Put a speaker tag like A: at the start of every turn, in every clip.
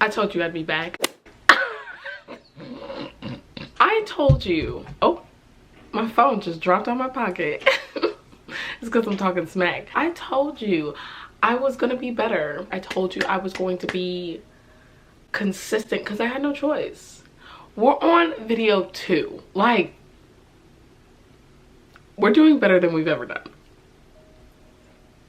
A: I told you I'd be back. I told you. Oh, my phone just dropped on my pocket. It's because I'm talking smack. I told you I was gonna be better. I told you I was going to be consistent because I had no choice. We're on video 2. Like, we're doing better than we've ever done.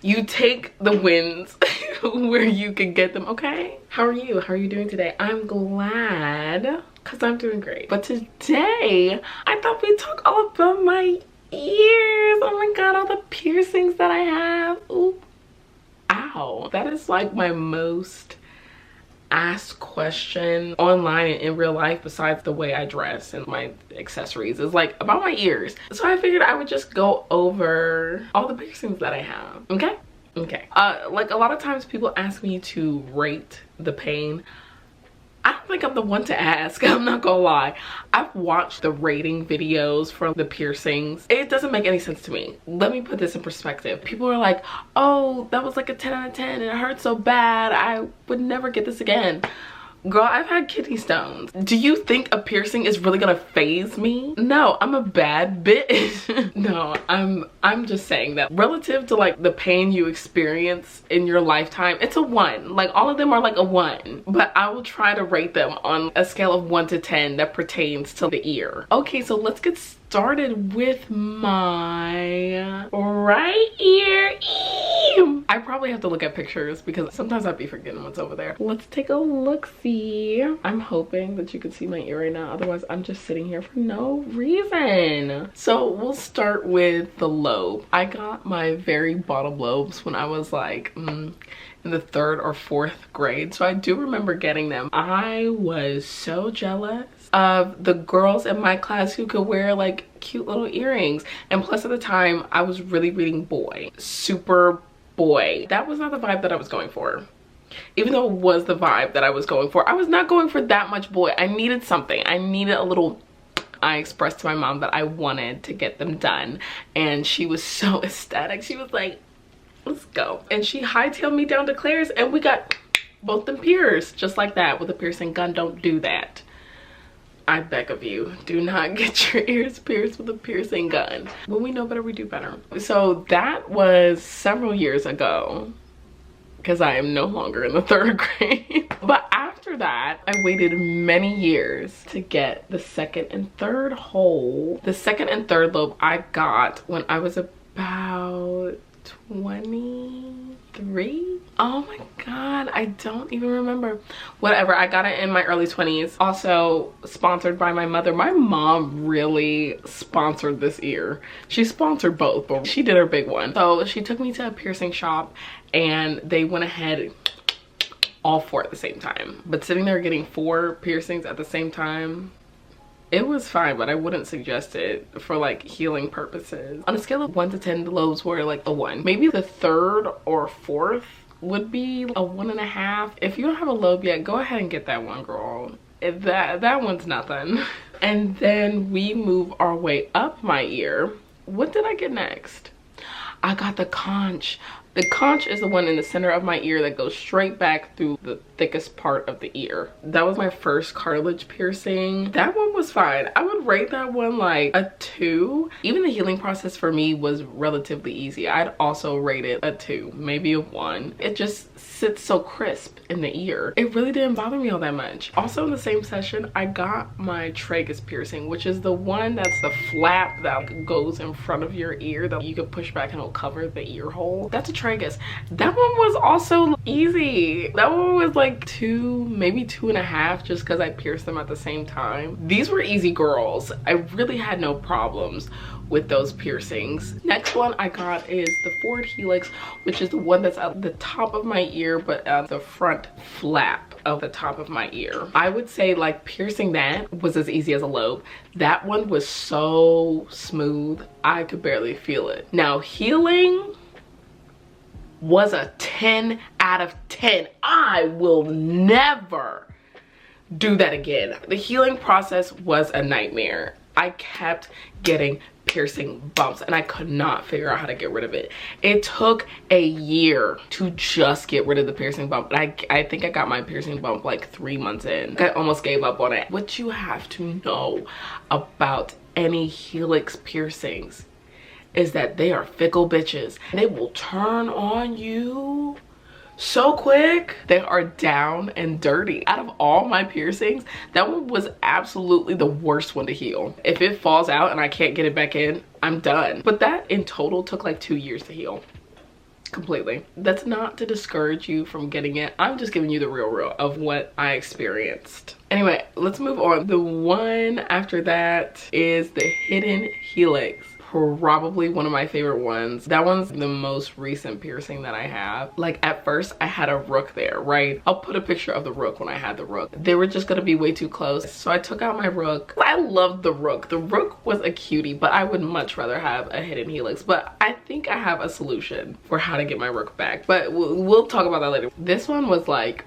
A: You take the wins where you can get them, okay? How are you? How are you doing today? I'm glad, because I'm doing great. But today, I thought we'd talk all about my ears. Oh my god, all the piercings that I have. Ooh. Ow. That is like my most asked question online and in real life, besides the way I dress and my accessories, is like about my ears. So I figured I would just go over all the piercings that I have. Okay. Like a lot of times people ask me to rate the pain. I don't think I'm the one to ask. I'm not gonna lie. I've watched the rating videos for the piercings. It doesn't make any sense to me. Let me put this in perspective. People are like, oh, that was like a 10 out of 10 and it hurt so bad. I would never get this again. Girl, I've had kidney stones. Do you think a piercing is really gonna phase me? No, I'm a bad bitch. No, I'm just saying that relative to like the pain you experience in your lifetime, it's a 1. Like all of them are like a 1, but I will try to rate them on a scale of 1 to 10 that pertains to the ear. Okay, so let's get started with my right ear. I probably have to look at pictures because sometimes I'd be forgetting what's over there. Let's take a look-see. I'm hoping that you can see my ear right now. Otherwise, I'm just sitting here for no reason. So we'll start with the lobe. I got my very bottom lobes when I was like in the 3rd or 4th grade. So I do remember getting them. I was so jealous of the girls in my class who could wear like cute little earrings. And plus at the time, I was really reading boy. Super boy. That was not the vibe that I was going for. Even though it was the vibe that I was going for, I was not going for that much boy. I needed something. I needed a little. I expressed to my mom that I wanted to get them done. And she was so ecstatic. She was like, let's go. And she hightailed me down to Claire's and we got both them pierced. Just like that with a piercing gun. Don't do that. I beg of you, do not get your ears pierced with a piercing gun. When we know better, we do better. So that was several years ago because I am no longer in the 3rd grade. But after that, I waited many years to get the 2nd and 3rd hole. The 2nd and 3rd lobe I got when I was about 23. Oh my god, I don't even remember. Whatever, I got it in my early 20s. Also sponsored by my mother. My mom really sponsored this ear. She sponsored both, but she did her big one. So she took me to a piercing shop and they went ahead all 4 at the same time. But sitting there getting 4 piercings at the same time, it was fine, but I wouldn't suggest it for like healing purposes. On a scale of 1 to 10, the lobes were like a 1. Maybe the 3rd or 4th would be a 1.5. If you don't have a lobe yet, go ahead and get that one, girl. That one's nothing. And then we move our way up my ear. What did I get next? I got the conch. The conch is the one in the center of my ear that goes straight back through the thickest part of the ear. That was my first cartilage piercing. That one was fine. I would rate that one like a 2. Even the healing process for me was relatively easy. I'd also rate it a 2, maybe a 1. It just sits so crisp in the ear. It really didn't bother me all that much. Also in the same session, I got my tragus piercing, which is the one that's the flap that goes in front of your ear that you can push back and it'll cover the ear hole. That's a tragus. That one was also easy. That one was like 2, maybe 2.5, just because I pierced them at the same time. These were easy, girls. I really had no problems with those piercings. Next one I got is the forward helix, which is the one that's at the top of my ear but at the front flap of the top of my ear. I would say like piercing that was as easy as a lobe. That one was so smooth, I could barely feel it. Now healing was a 10 out of 10. I will never do that again. The healing process was a nightmare. I kept getting piercing bumps and I could not figure out how to get rid of it. It took a year to just get rid of the piercing bump. And I think I got my piercing bump like 3 months in. I almost gave up on it. What you have to know about any helix piercings is that they are fickle bitches. They will turn on you so quick. They are down and dirty. Out of all my piercings, that one was absolutely the worst one to heal. If it falls out and I can't get it back in, I'm done. But that in total took like 2 years to heal. Completely. That's not to discourage you from getting it. I'm just giving you the real of what I experienced. Anyway, let's move on. The one after that is the hidden helix. Probably one of my favorite ones. That one's the most recent piercing that I have. Like at first I had a rook there, right? I'll put a picture of the rook when I had the rook. They were just gonna be way too close. So I took out my rook. I loved the rook. The rook was a cutie, but I would much rather have a hidden helix. But I think I have a solution for how to get my rook back. But we'll talk about that later. This one was like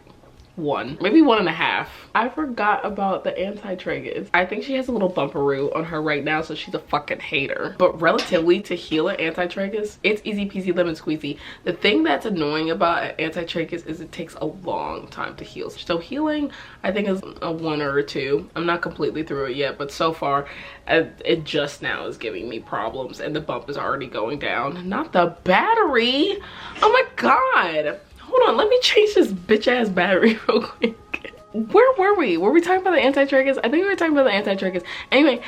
A: maybe 1.5. I forgot about the anti-tragus. I think she has a little bumperoo on her right now, so she's a fucking hater. But relatively to heal an anti-tragus, it's easy peasy lemon squeezy. The thing that's annoying about an anti-tragus is it takes a long time to heal. So healing, I think, is a 1 or a 2. I'm not completely through it yet, but so far it just now is giving me problems and the bump is already going down. Not the battery. Oh my god. Hold on, let me change this bitch ass battery real quick. Where were we? Were we talking about the anti-tragus? I think we were talking about the anti-tragus. Anyway,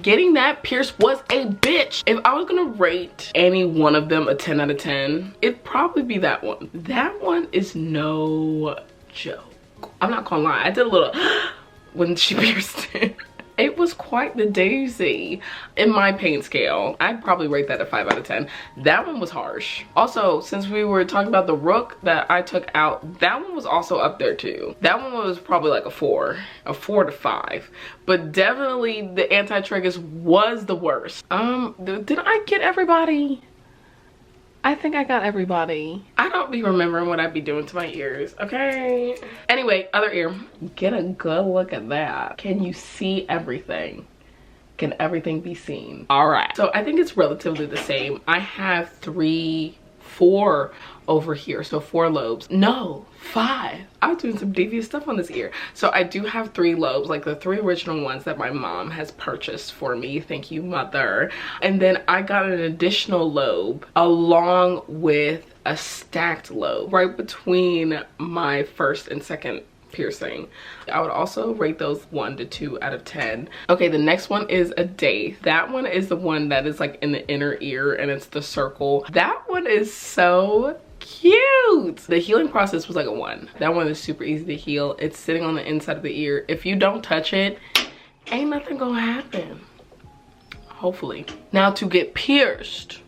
A: getting that pierced was a bitch. If I was gonna rate any one of them a 10 out of 10, it'd probably be that one. That one is no joke. I'm not gonna lie, I did a little when she pierced it. It was quite the doozy in my pain scale. I'd probably rate that a 5 out of 10. That one was harsh. Also, since we were talking about the rook that I took out, that one was also up there too. That one was probably like a 4 to 5. But definitely the anti-tragus was the worst. Did I get everybody? I think I got everybody. I don't be remembering what I'd be doing to my ears, okay? Anyway, other ear. Get a good look at that. Can you see everything? Can everything be seen? All right, so I think it's relatively the same. I have 4 over here, so 4 lobes. No, 5. I was doing some devious stuff on this ear. So I do have 3 lobes, like the 3 original ones that my mom has purchased for me. Thank you, mother. And then I got an additional lobe along with a stacked lobe right between my first and second piercing. I would also rate those 1 to 2 out of 10. Okay, the next one is a daith. That one is the one that is like in the inner ear and it's the circle. That one is so cute. The healing process was like a 1. That one is super easy to heal. It's sitting on the inside of the ear. If you don't touch it, ain't nothing gonna happen. Hopefully. Now to get pierced,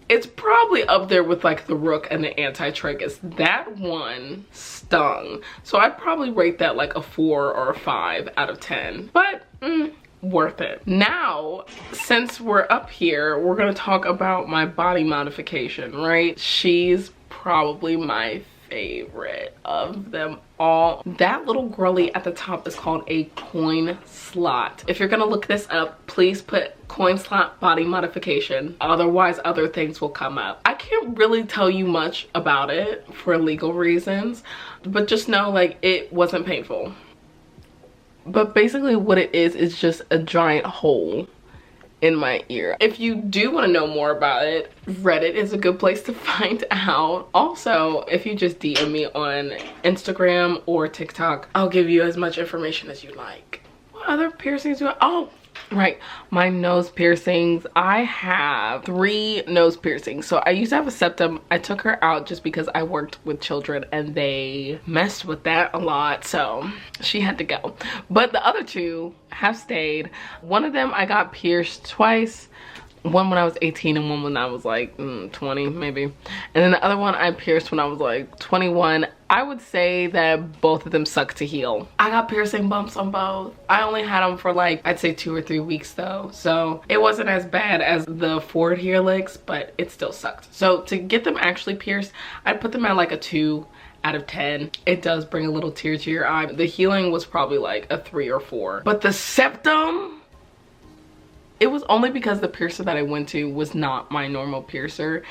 A: it's probably up there with like the rook and the anti-tragus. That one stung. So I'd probably rate that like a 4 or a 5 out of 10. But worth it. Now, since we're up here, we're gonna talk about my body modification, right? She's probably my favorite of them all. That little girly at the top is called a coin slot. If you're gonna look this up, please put coin slot body modification. Otherwise, other things will come up. I can't really tell you much about it for legal reasons, but just know like it wasn't painful. But basically what it is just a giant hole in my ear. If you do want to know more about it, Reddit is a good place to find out. Also, if you just DM me on Instagram or TikTok, I'll give you as much information as you like. What other piercings do I? Oh, right, my nose piercings. I have 3 nose piercings. So I used to have a septum. I took her out just because I worked with children and they messed with that a lot, so she had to go. But the other 2 have stayed. One of them I got pierced twice. One when I was 18 and one when I was like 20 maybe. And then the other one I pierced when I was like 21. I would say that both of them suck to heal. I got piercing bumps on both. I only had them for like, I'd say 2 or 3 weeks though. So it wasn't as bad as the forward helix, but it still sucked. So to get them actually pierced, I'd put them at like a 2 out of 10. It does bring a little tear to your eye. The healing was probably like a 3 or 4. But the septum, It was only because the piercer that I went to was not my normal piercer,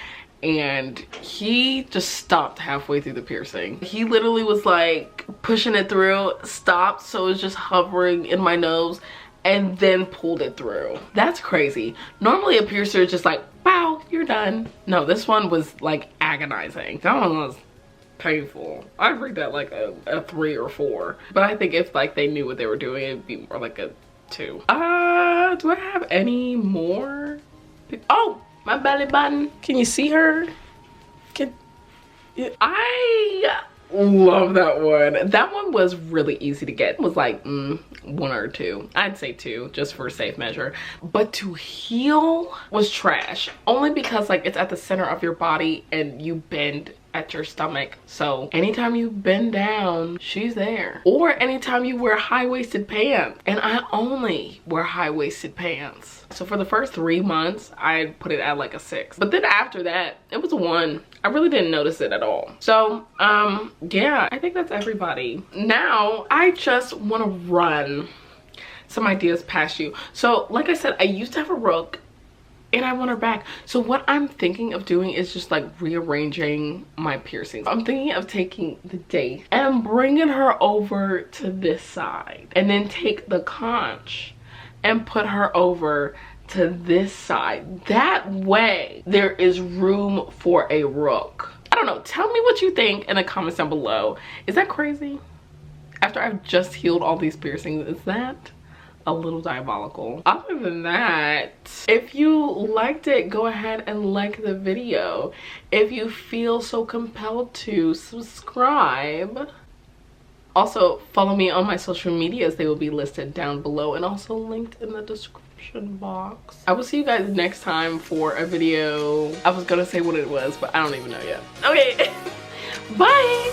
A: and he just stopped halfway through the piercing. He literally was like pushing it through, stopped, so it was just hovering in my nose, and then pulled it through. That's crazy. Normally a piercer is just like, wow, you're done. No, this one was like agonizing. That one was painful. I'd rate that like a 3 or 4. But I think if like they knew what they were doing, it'd be more like a 2. Do I have any more? Oh, my belly button. Can you see her? I love that one. That one was really easy to get. It was like 1 or 2. I'd say 2 just for safe measure. But to heal was trash, only because like it's at the center of your body and you bend at your stomach, so anytime you bend down, she's there. Or anytime you wear high-waisted pants, and I only wear high-waisted pants, so for the first 3 months I'd put it at like a 6, but then after that it was a 1. I really didn't notice it at all. So yeah, I think that's everybody. Now I just want to run some ideas past you. So like I said, I used to have a rook and I want her back. So what I'm thinking of doing is just like rearranging my piercings. I'm thinking of taking the daith and bringing her over to this side, and then take the conch and put her over to this side. That way there is room for a rook. I don't know, tell me what you think in the comments down below. Is that crazy? After I've just healed all these piercings, is that a little diabolical? Other than that, if you liked it, go ahead and like the video. If you feel so compelled to, subscribe. Also, follow me on my social medias. They will be listed down below and also linked in the description box. I will see you guys next time for a video. I was gonna say what it was, but I don't even know yet. Okay, bye.